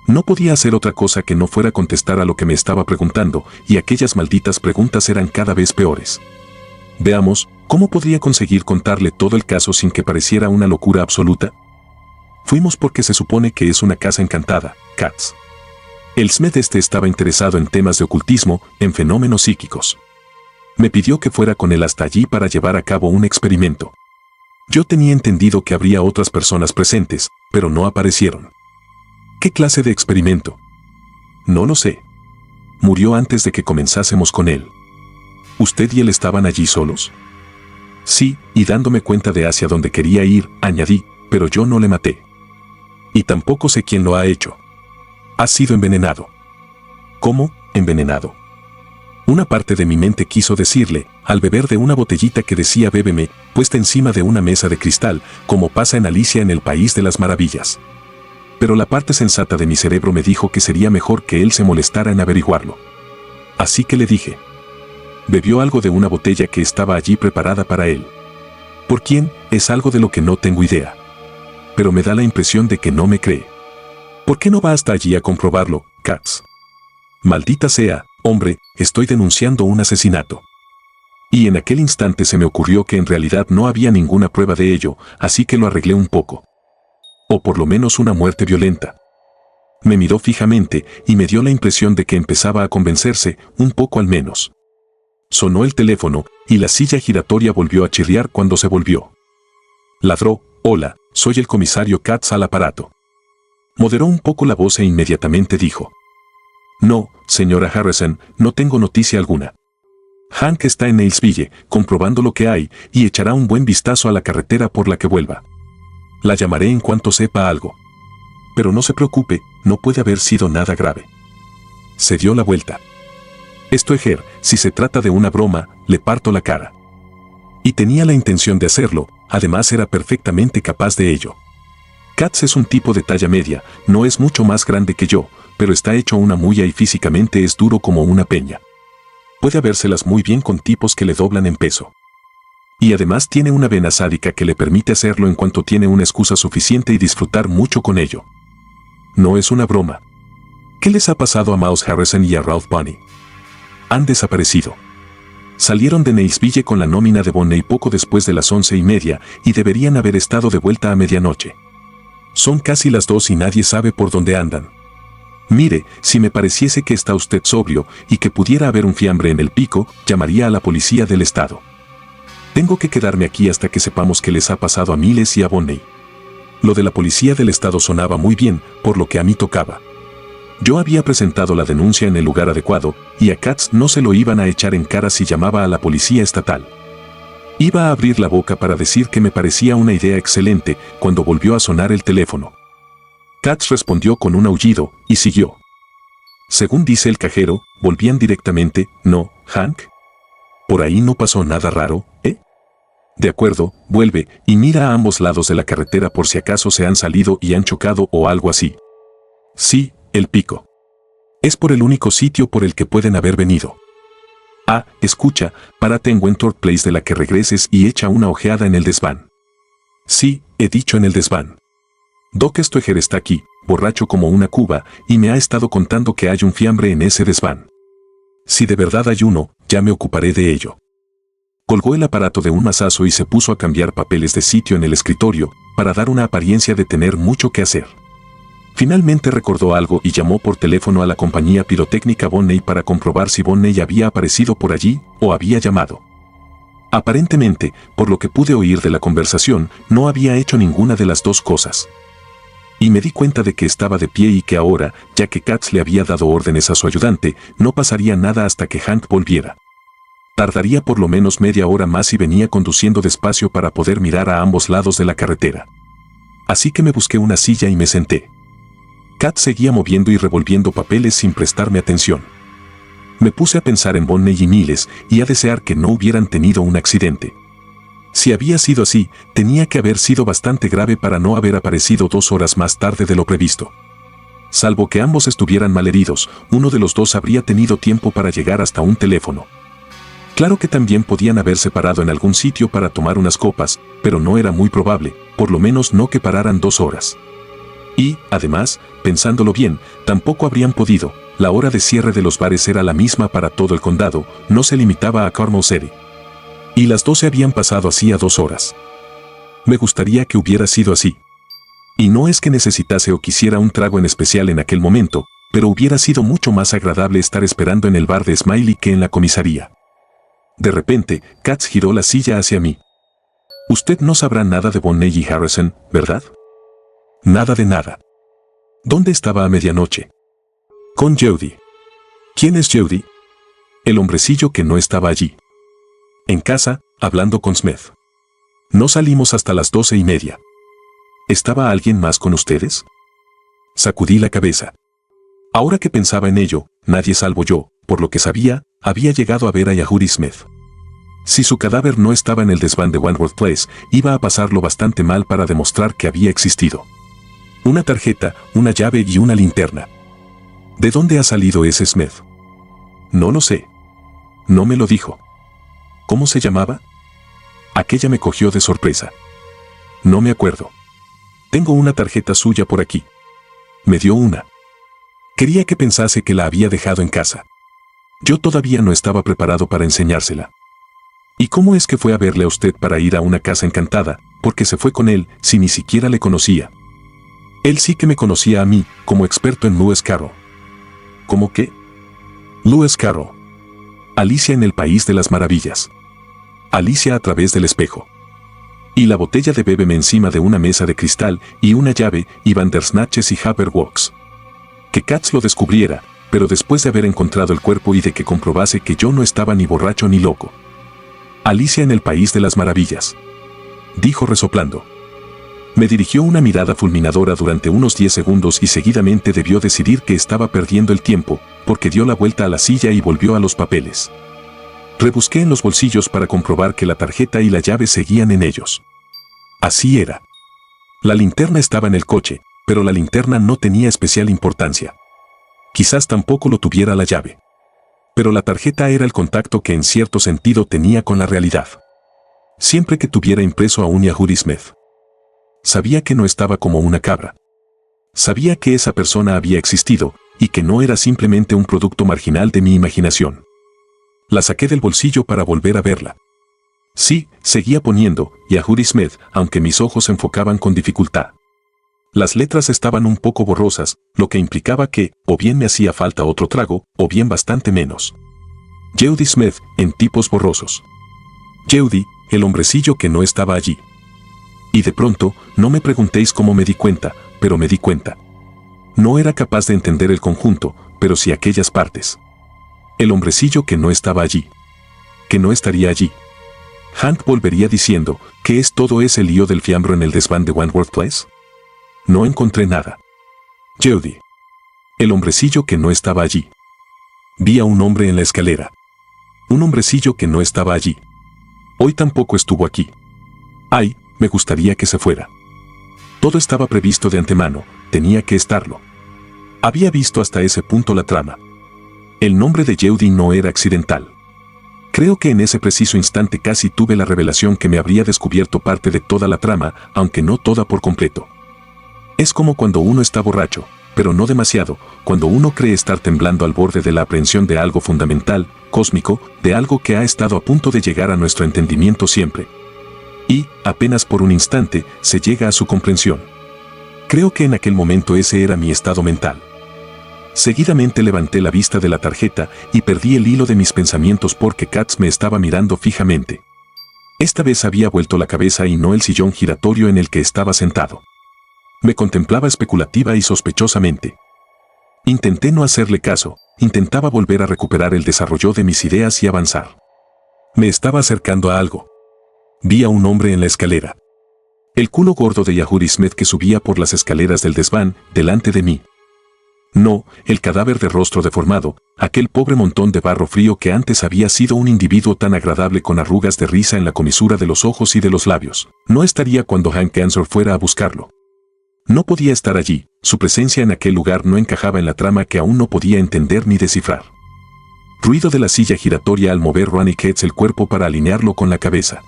[SPEAKER 1] No podía hacer otra cosa que no fuera contestar a lo que me estaba preguntando, y aquellas malditas preguntas eran cada vez peores. Veamos, ¿cómo podría conseguir contarle todo el caso sin que pareciera una locura absoluta? Fuimos porque se supone que es una casa encantada, Katz. El Smith estaba interesado en temas de ocultismo, en fenómenos psíquicos. Me pidió que fuera con él hasta allí para llevar a cabo un experimento. Yo tenía entendido que habría otras personas presentes, pero no aparecieron. ¿Qué clase de experimento? No lo sé. Murió antes de que comenzásemos con él. ¿Usted y él estaban allí solos? Sí, y dándome cuenta de hacia dónde quería ir, añadí, pero yo no le maté. Y tampoco sé quién lo ha hecho. Ha sido envenenado. ¿Cómo, envenenado? Una parte de mi mente quiso decirle, al beber de una botellita que decía bébeme, puesta encima de una mesa de cristal, como pasa en Alicia en el País de las Maravillas. Pero la parte sensata de mi cerebro me dijo que sería mejor que él se molestara en averiguarlo. Así que le dije. Bebió algo de una botella que estaba allí preparada para él. ¿Por quién? Es algo de lo que no tengo idea. Pero me da la impresión de que no me cree. ¿Por qué no va hasta allí a comprobarlo, Katz? Maldita sea, hombre, estoy denunciando un asesinato. Y en aquel instante se me ocurrió que en realidad no había ninguna prueba de ello, así que lo arreglé un poco. O por lo menos una muerte violenta. Me miró fijamente y me dio la impresión de que empezaba a convencerse, un poco al menos. Sonó el teléfono, y la silla giratoria volvió a chirriar cuando se volvió. Ladró, hola, soy el comisario Katz al aparato. Moderó un poco la voz e inmediatamente dijo. No, señora Harrison, no tengo noticia alguna. Hank está en Nailsville, comprobando lo que hay, y echará un buen vistazo a la carretera por la que vuelva. La llamaré en cuanto sepa algo. Pero no se preocupe, no puede haber sido nada grave. Se dio la vuelta. Stoeger, si se trata de una broma, le parto la cara. Y tenía la intención de hacerlo, además era perfectamente capaz de ello. Katz es un tipo de talla media, no es mucho más grande que yo, pero está hecho una mulla y físicamente es duro como una peña. Puede habérselas muy bien con tipos que le doblan en peso. Y además tiene una vena sádica que le permite hacerlo en cuanto tiene una excusa suficiente y disfrutar mucho con ello. No es una broma. ¿Qué les ha pasado a Mouse Harrison y a Ralph Bunny? Han desaparecido. Salieron de Nailsville con la nómina de Bonney poco después de las 11:30 y deberían haber estado de vuelta a medianoche. Son casi las 2 y nadie sabe por dónde andan. Mire, si me pareciese que está usted sobrio y que pudiera haber un fiambre en el pico, llamaría a la policía del estado. Tengo que quedarme aquí hasta que sepamos qué les ha pasado a Miles y a Bonney. Lo de la policía del estado sonaba muy bien, por lo que a mí tocaba. Yo había presentado la denuncia en el lugar adecuado, y a Katz no se lo iban a echar en cara si llamaba a la policía estatal. Iba a abrir la boca para decir que me parecía una idea excelente cuando volvió a sonar el teléfono. Katz respondió con un aullido y siguió. Según dice el cajero, volvían directamente, ¿no, Hank? Por ahí no pasó nada raro, ¿eh? De acuerdo, vuelve y mira a ambos lados de la carretera por si acaso se han salido y han chocado o algo así. Sí, el pico. Es por el único sitio por el que pueden haber venido. Ah, escucha, párate en Wentworth Place de la que regreses y echa una ojeada en el desván. Sí, he dicho en el desván. Doc Stoeger está aquí, borracho como una cuba, y me ha estado contando que hay un fiambre en ese desván. Si de verdad hay uno, ya me ocuparé de ello. Colgó el aparato de un mazazo y se puso a cambiar papeles de sitio en el escritorio, para dar una apariencia de tener mucho que hacer. Finalmente recordó algo y llamó por teléfono a la compañía pirotécnica Bonney para comprobar si Bonney había aparecido por allí o había llamado. Aparentemente, por lo que pude oír de la conversación, no había hecho ninguna de las dos cosas. Y me di cuenta de que estaba de pie y que ahora, ya que Katz le había dado órdenes a su ayudante, no pasaría nada hasta que Hank volviera. Tardaría por lo menos media hora más y venía conduciendo despacio para poder mirar a ambos lados de la carretera. Así que me busqué una silla y me senté. Katz seguía moviendo y revolviendo papeles sin prestarme atención. Me puse a pensar en Bonney y Miles y a desear que no hubieran tenido un accidente. Si había sido así, tenía que haber sido bastante grave para no haber aparecido 2 horas más tarde de lo previsto. Salvo que ambos estuvieran malheridos, uno de los dos habría tenido tiempo para llegar hasta un teléfono. Claro que también podían haberse parado en algún sitio para tomar unas copas, pero no era muy probable, por lo menos no que pararan 2 horas. Y, además, pensándolo bien, tampoco habrían podido. La hora de cierre de los bares era la misma para todo el condado, no se limitaba a Carmel City. Y las 12 habían pasado hacía 2 horas. Me gustaría que hubiera sido así. Y no es que necesitase o quisiera un trago en especial en aquel momento, pero hubiera sido mucho más agradable estar esperando en el bar de Smiley que en la comisaría. De repente, Katz giró la silla hacia mí. Usted no sabrá nada de Bonney y Harrison, ¿verdad? Nada de nada. ¿Dónde estaba a medianoche? Con Jody. ¿Quién es Jody? El hombrecillo que no estaba allí. En casa, hablando con Smith. No salimos hasta las 12:30. ¿Estaba alguien más con ustedes? Sacudí la cabeza. Ahora que pensaba en ello, nadie salvo yo, por lo que sabía, había llegado a ver a Yahudi Smith. Si su cadáver no estaba en el desván de Wentworth Place, iba a pasarlo bastante mal para demostrar que había existido. Una tarjeta, una llave y una linterna. ¿De dónde ha salido ese Smith? No lo sé. No me lo dijo. ¿Cómo se llamaba? Aquella me cogió de sorpresa. No me acuerdo. Tengo una tarjeta suya por aquí. Me dio una. Quería que pensase que la había dejado en casa. Yo todavía no estaba preparado para enseñársela. ¿Y cómo es que fue a verle a usted para ir a una casa encantada, porque se fue con él, si ni siquiera le conocía? Él sí que me conocía a mí, como experto en Lewis Carroll. ¿Cómo qué? Lewis Carroll. Alicia en el País de las Maravillas. Alicia a través del espejo. Y la botella de bébeme encima de una mesa de cristal y una llave y Bandersnatches y Haberwalks. Que Katz lo descubriera, pero después de haber encontrado el cuerpo y de que comprobase que yo no estaba ni borracho ni loco. Alicia en el País de las Maravillas. Dijo resoplando. Me dirigió una mirada fulminadora durante unos 10 segundos y seguidamente debió decidir que estaba perdiendo el tiempo, porque dio la vuelta a la silla y volvió a los papeles. Rebusqué en los bolsillos para comprobar que la tarjeta y la llave seguían en ellos. Así era. La linterna estaba en el coche, pero la linterna no tenía especial importancia. Quizás tampoco lo tuviera la llave. Pero la tarjeta era el contacto que en cierto sentido tenía con la realidad. Siempre que tuviera impreso a un Yahudi Smith. Sabía que no estaba como una cabra. Sabía que esa persona había existido, y que no era simplemente un producto marginal de mi imaginación. La saqué del bolsillo para volver a verla. Sí, seguía poniendo Yahudi Smith, aunque mis ojos se enfocaban con dificultad. Las letras estaban un poco borrosas, lo que implicaba que, o bien me hacía falta otro trago, o bien bastante menos. Jody Smith, en tipos borrosos. Jody, el hombrecillo que no estaba allí. Y de pronto, no me preguntéis cómo me di cuenta, pero me di cuenta. No era capaz de entender el conjunto, pero sí aquellas partes. El hombrecillo que no estaba allí. Que no estaría allí. Hank volvería diciendo, ¿qué es todo ese lío del fiambro en el desván de Wentworth Place? No encontré nada. Jody. El hombrecillo que no estaba allí. Vi a un hombre en la escalera. Un hombrecillo que no estaba allí. Hoy tampoco estuvo aquí. Ay, me gustaría que se fuera. Todo estaba previsto de antemano, tenía que estarlo. Había visto hasta ese punto la trama. El nombre de Jody no era accidental. Creo que en ese preciso instante casi tuve la revelación que me habría descubierto parte de toda la trama, aunque no toda por completo. Es como cuando uno está borracho, pero no demasiado, cuando uno cree estar temblando al borde de la aprehensión de algo fundamental, cósmico, de algo que ha estado a punto de llegar a nuestro entendimiento siempre. Y, apenas por un instante, se llega a su comprensión. Creo que en aquel momento ese era mi estado mental. Seguidamente levanté la vista de la tarjeta y perdí el hilo de mis pensamientos porque Katz me estaba mirando fijamente. Esta vez había vuelto la cabeza y no el sillón giratorio en el que estaba sentado. Me contemplaba especulativa y sospechosamente. Intenté no hacerle caso, intentaba volver a recuperar el desarrollo de mis ideas y avanzar. Me estaba acercando a algo. Vi a un hombre en la escalera. El culo gordo de Yahuri Smith que subía por las escaleras del desván, delante de mí. No, el cadáver de rostro deformado, aquel pobre montón de barro frío que antes había sido un individuo tan agradable con arrugas de risa en la comisura de los ojos y de los labios. No estaría cuando Hank Ansor fuera a buscarlo. No podía estar allí, su presencia en aquel lugar no encajaba en la trama que aún no podía entender ni descifrar. Ruido de la silla giratoria al mover Ronnie Ketz el cuerpo para alinearlo con la cabeza.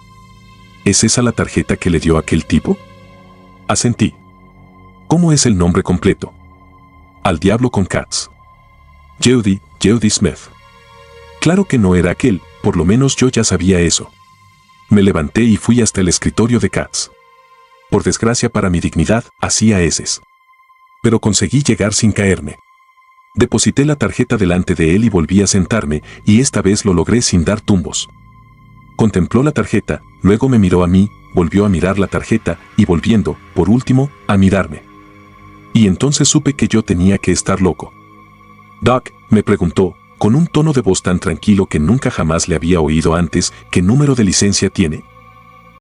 [SPEAKER 1] ¿Es esa la tarjeta que le dio aquel tipo? Asentí. ¿Cómo es el nombre completo? Al diablo con Katz. Jeudy Smith. Claro que no era aquel, por lo menos yo ya sabía eso. Me levanté y fui hasta el escritorio de Katz. Por desgracia para mi dignidad, hacía heces. Pero conseguí llegar sin caerme. Deposité la tarjeta delante de él y volví a sentarme, y esta vez lo logré sin dar tumbos. Contempló la tarjeta, luego me miró a mí, volvió a mirar la tarjeta, y volviendo, por último, a mirarme. Y entonces supe que yo tenía que estar loco. «Doc», me preguntó, con un tono de voz tan tranquilo que nunca jamás le había oído antes, «¿qué número de licencia tiene?»